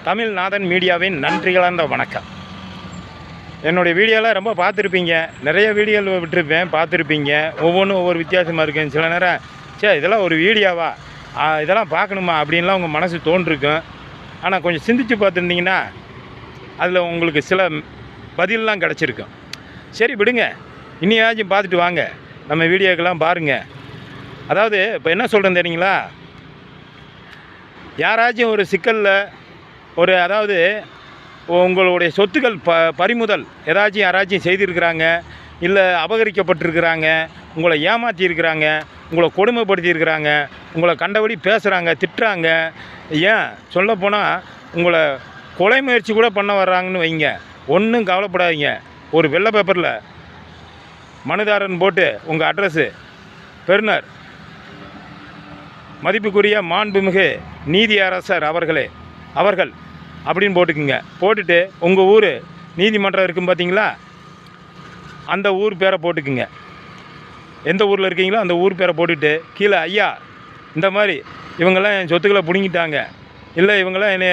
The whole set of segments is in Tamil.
தமிழ்நாதன் மீடியாவின் நன்றி கலந்த வணக்கம். என்னுடைய வீடியோலாம் ரொம்ப பார்த்துருப்பீங்க, நிறைய வீடியோவில் விட்டுருப்பேன், பார்த்துருப்பீங்க. ஒவ்வொன்றும் ஒவ்வொரு வித்தியாசமாக இருக்குன்னு சில நேரம் இதெல்லாம் ஒரு வீடியோவா, இதெல்லாம் பார்க்கணுமா அப்படின்லாம் உங்கள் மனசு தோன்றிருக்கும். ஆனால் கொஞ்சம் சிந்திச்சு பார்த்துருந்தீங்கன்னா அதில் உங்களுக்கு சில பதிலெலாம் கிடச்சிருக்கும். சரி விடுங்க, இன்னையாச்சும் பார்த்துட்டு வாங்க, நம்ம வீடியோக்கெல்லாம் பாருங்கள். அதாவது இப்போ என்ன சொல்கிறேன் தெரியுங்களா, யாராச்சும் ஒரு சிக்கலில் அதாவது உங்களுடைய சொத்துக்கள் பறிமுதல் ஏதாச்சும் யாராச்சும் செய்திருக்கிறாங்க, இல்லை அபகரிக்கப்பட்டிருக்கிறாங்க, உங்களை ஏமாற்றியிருக்கிறாங்க, உங்களை கொடுமைப்படுத்தியிருக்கிறாங்க, உங்களை கண்டபடி பேசுகிறாங்க, திட்டுறாங்க, ஏன் சொல்லப்போனால் உங்களை கொலை முயற்சி கூட பண்ண வர்றாங்கன்னு வைங்க. ஒன்றும் கவலைப்படாதீங்க. ஒரு வெள்ளை பேப்பரில் மனுதாரன் போட்டு உங்கள் அட்ரஸு பெறுநர் மதிப்புக்குரிய மாண்புமிகு நீதியரசர் அவர்கள் அப்படின்னு போட்டுக்குங்க. போட்டுட்டு உங்கள் ஊர் நீதிமன்றம் இருக்கும் பார்த்தீங்களா, அந்த ஊர் பேரை போட்டுக்குங்க. எந்த ஊரில் இருக்கீங்களோ அந்த ஊர் பேரை போட்டுட்டு கீழே ஐயா இந்த மாதிரி இவங்கெல்லாம் என் சொத்துக்களை பிடுங்கிட்டாங்க, இல்லை இவங்கெல்லாம் என்னை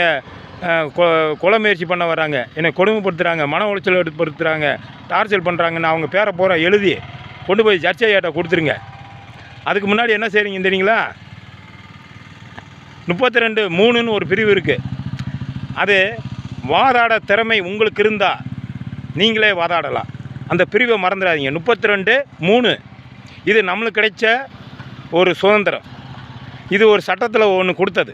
கொலை முயற்சி பண்ண வராங்க, என்னை கொடுமைப்படுத்துகிறாங்க, மன உளைச்சல் ஏற்படுத்துகிறாங்க, டார்ச்சர் பண்ணுறாங்கன்னு அவங்க பேரை போகிற எழுதி கொண்டு போய் ஜட்ஜ் ஐயாட்ட கொடுத்துருங்க. அதுக்கு முன்னாடி என்ன செய்கிறீங்க தெரியுங்களா, 32(3)ன்னு ஒரு பிரிவு இருக்குது. அது வாதாட திறமை உங்களுக்கு இருந்தால் நீங்களே வாதாடலாம். அந்த பிரிவை மறந்துடாதீங்க. 32(3) இது நம்மளுக்கு கிடைச்ச ஒரு சுதந்திரம். இது ஒரு சட்டத்தில் ஒன்று கொடுத்தது.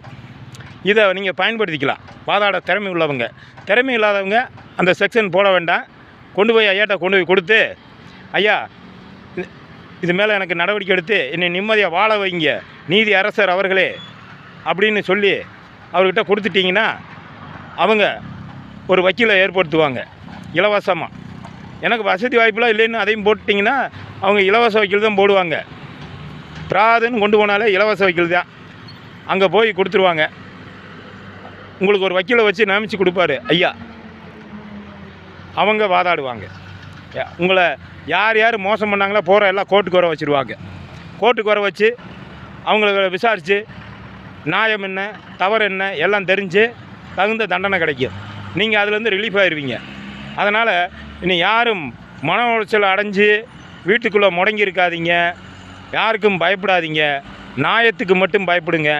இதை நீங்கள் பயன்படுத்திக்கலாம். வாதாட திறமை உள்ளவங்க. திறமை இல்லாதவங்க அந்த செக்ஷன் போட வேண்டாம். கொண்டு போய் ஐயாட்ட கொண்டு போய் கொடுத்து, ஐயா இது மேலே எனக்கு நடவடிக்கை எடுத்து என்னை நிம்மதியாக வாழ வைங்க நீதி அரசர் அவர்களே அப்படின்னு சொல்லி அவர்கிட்ட கொடுத்துட்டிங்கன்னா அவங்க ஒரு வக்கீலை ஏற்படுத்துவாங்க இலவசமாக. எனக்கு வசதி வாய்ப்பெலாம் இல்லைன்னு அதையும் போட்டிங்கன்னா அவங்க இலவச வக்கீல் தான் போடுவாங்க. பிராதுன்னு கொண்டு போனாலே இலவச வக்கீல் தான். அங்கே போய் கொடுத்துருவாங்க. உங்களுக்கு ஒரு வக்கீலை வச்சு நியமித்து கொடுப்பாரு ஐயா. அவங்க வாதாடுவாங்க. உங்களை யார் மோசம் பண்ணாங்களோ போகிற எல்லாம் கோர்ட்டுக்கு வர வச்சுருவாங்க. கோர்ட்டுக்கு வர வச்சு அவங்கள விசாரித்து நியாயம் என்ன தவறு என்ன எல்லாம் தெரிஞ்சு தகுந்த தண்டனை கிடைக்கும். நீங்கள் அதுலேருந்து ரிலீஃப் ஆகிடுவீங்க. அதனால் இனி யாரும் மன உளைச்சல் அடைஞ்சு வீட்டுக்குள்ளே முடங்கி இருக்காதீங்க. யாருக்கும் பயப்படாதீங்க. நியாயத்துக்கு மட்டும் பயப்படுங்க,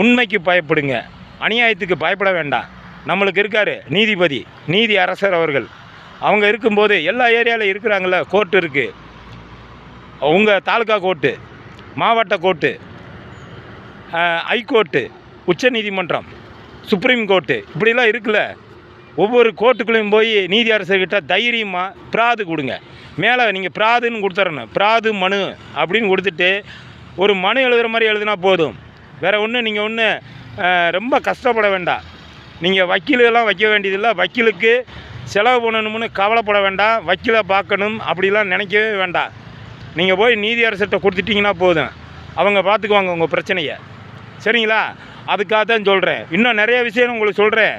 உண்மைக்கு பயப்படுங்க, அநியாயத்துக்கு பயப்பட வேண்டாம். நம்மளுக்கு இருக்கார் நீதிபதி நீதி அரசர் அவர்கள். அவங்க இருக்கும்போது எல்லா ஏரியாவில் இருக்கிறாங்கள, கோர்ட்டு இருக்குது. உங்கள் தாலுக்கா கோர்ட்டு, மாவட்ட கோர்ட்டு, ஹைகோர்ட்டு, உச்ச நீதிமன்றம், சுப்ரீம் கோர்ட்டு, இப்படிலாம் இருக்குல்ல. ஒவ்வொரு கோர்ட்டுக்குள்ளேயும் போய் நீதி அரசர்கிட்ட தைரியமாக பிராது கொடுங்க. மேலே நீங்கள் பிராதுன்னு கொடுத்துறணும். பிராது மனு அப்படின்னு கொடுத்துட்டு ஒரு மனு எழுதுகிற மாதிரி எழுதுனா போதும். வேறு ஒன்று நீங்கள் ஒன்று ரொம்ப கஷ்டப்பட வேண்டாம். நீங்கள் வக்கீலெல்லாம் வைக்க வேண்டியதில்லை. வக்கீலுக்கு செலவு பண்ணணும்னு கவலைப்பட வேண்டாம். வக்கீலை பார்க்கணும் அப்படிலாம் நினைக்கவே வேண்டாம். நீங்கள் போய் நீதி அரசர்கிட்ட கொடுத்துட்டிங்கன்னா போதும், அவங்க பார்த்துக்குவாங்க உங்கள் பிரச்சனையை. சரிங்களா? அதுக்காக தான் சொல்கிறேன். இன்னும் நிறைய விஷயம் உங்களுக்கு சொல்கிறேன்.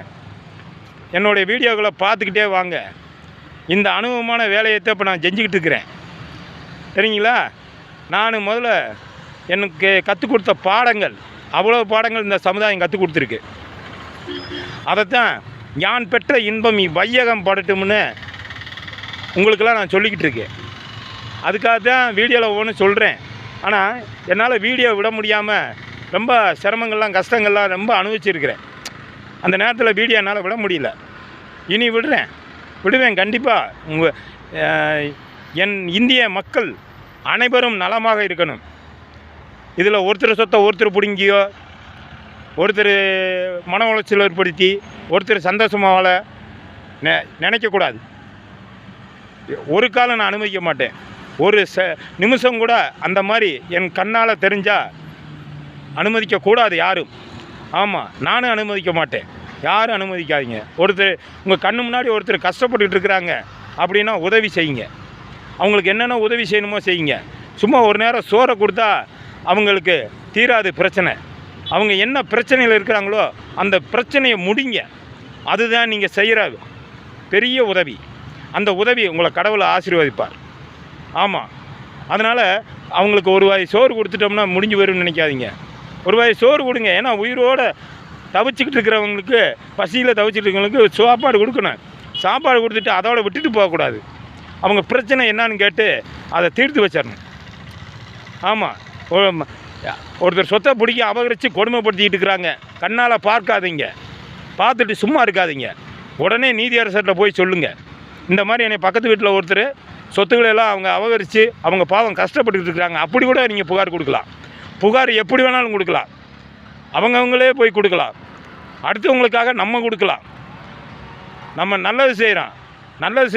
என்னுடைய வீடியோக்களை பார்த்துக்கிட்டே வாங்க. இந்த அனுபவமான வேலையத்தை இப்போ நான் செஞ்சுக்கிட்டு இருக்கிறேன். சரிங்களா? நான் முதல்ல எனக்கு கற்றுக் கொடுத்த பாடங்கள், அவ்வளோ பாடங்கள் இந்த சமுதாயம் கற்றுக் கொடுத்துருக்கு. அதைத்தான் யான் பெற்ற இன்பம் வையகம் படட்டும்னு உங்களுக்கெல்லாம் நான் சொல்லிக்கிட்டு இருக்கேன். அதுக்காக தான் வீடியோவில் ஒவ்வொன்று சொல்கிறேன். ஆனால் என்னால் வீடியோ விட முடியாமல் ரொம்ப சிரமங்கள்லாம் கஷ்டங்கள்லாம் ரொம்ப அனுபவிச்சிருக்கிறேன். அந்த நேரத்தில் வீடியோ என்னால் விட முடியல. இனி விடுவேன் கண்டிப்பாக. என் இந்திய மக்கள் அனைவரும் நலமாக இருக்கணும். இதில் ஒருத்தர் சொத்தை ஒருத்தர் பிடுங்கியோ, ஒருத்தர் மன உளைச்சல் ஏற்படுத்தி ஒருத்தர் சந்தோஷமாக வாழ நினைக்கக்கூடாது. ஒரு காலம் நான் அனுமதிக்க மாட்டேன். ஒரு நிமிஷம் கூட அந்த மாதிரி என் கண்ணால் தெரிஞ்சால் அனுமதிக்கக்கூடாது யாரும். ஆமாம், நானும் அனுமதிக்க மாட்டேன். யாரும் அனுமதிக்காதீங்க. ஒருத்தர் உங்கள் கண்ணு முன்னாடி ஒருத்தர் கஷ்டப்பட்டுட்டு இருக்கிறாங்க அப்படின்னா உதவி செய்யுங்க. அவங்களுக்கு என்னென்ன உதவி செய்யணுமோ செய்யுங்க. சும்மா ஒரு நேரம் சோறை கொடுத்தா அவங்களுக்கு தீராது பிரச்சனை. அவங்க என்ன பிரச்சனையில் இருக்கிறாங்களோ அந்த பிரச்சனையை முடிங்க. அதுதான் நீங்கள் செய்கிற பெரிய உதவி. அந்த உதவி உங்களை கடவுளை ஆசீர்வதிப்பார். ஆமாம், அதனால் அவங்களுக்கு ஒரு வாய் சோறு கொடுத்துட்டோம்னா முடிஞ்சு வரும்னு நினைக்காதீங்க. ஒரு வாய் சோறு கொடுங்க. ஏன்னா உயிரோடு தவிச்சிக்கிட்டு இருக்கிறவங்களுக்கு, பசியில் தவிச்சிட்டு இருக்கிறவங்களுக்கு சாப்பாடு கொடுக்கணும். சாப்பாடு கொடுத்துட்டு அதோட விட்டுட்டு போகக்கூடாது. அவங்க பிரச்சனை என்னான்னு கேட்டு அதை தீர்த்து வச்சிடணும். ஆமாம், ஒருத்தர் சொத்தை பிடிக்க அபகரித்து கொடுமைப்படுத்திக்கிட்டு இருக்கிறாங்க. கண்ணால் பார்க்காதீங்க, பார்த்துட்டு சும்மா இருக்காதீங்க. உடனே நீதியரசர்கிட்ட போய் சொல்லுங்கள், இந்த மாதிரி என்னை பக்கத்து வீட்டில் ஒருத்தர் சொத்துக்களெல்லாம் அவங்க அபகரித்து அவங்க பாவம் கஷ்டப்பட்டுக்கிட்டு இருக்கிறாங்க. அப்படி கூட நீங்கள் புகார் கொடுக்கலாம். புகார் எப்படி வேணாலும் கொடுக்கலாம். அவங்கவுங்களே போய் கொடுக்கலாம். அடுத்தவங்களுக்காக நம்ம கொடுக்கலாம். நம்ம நல்லது செய்கிறோம், நல்லது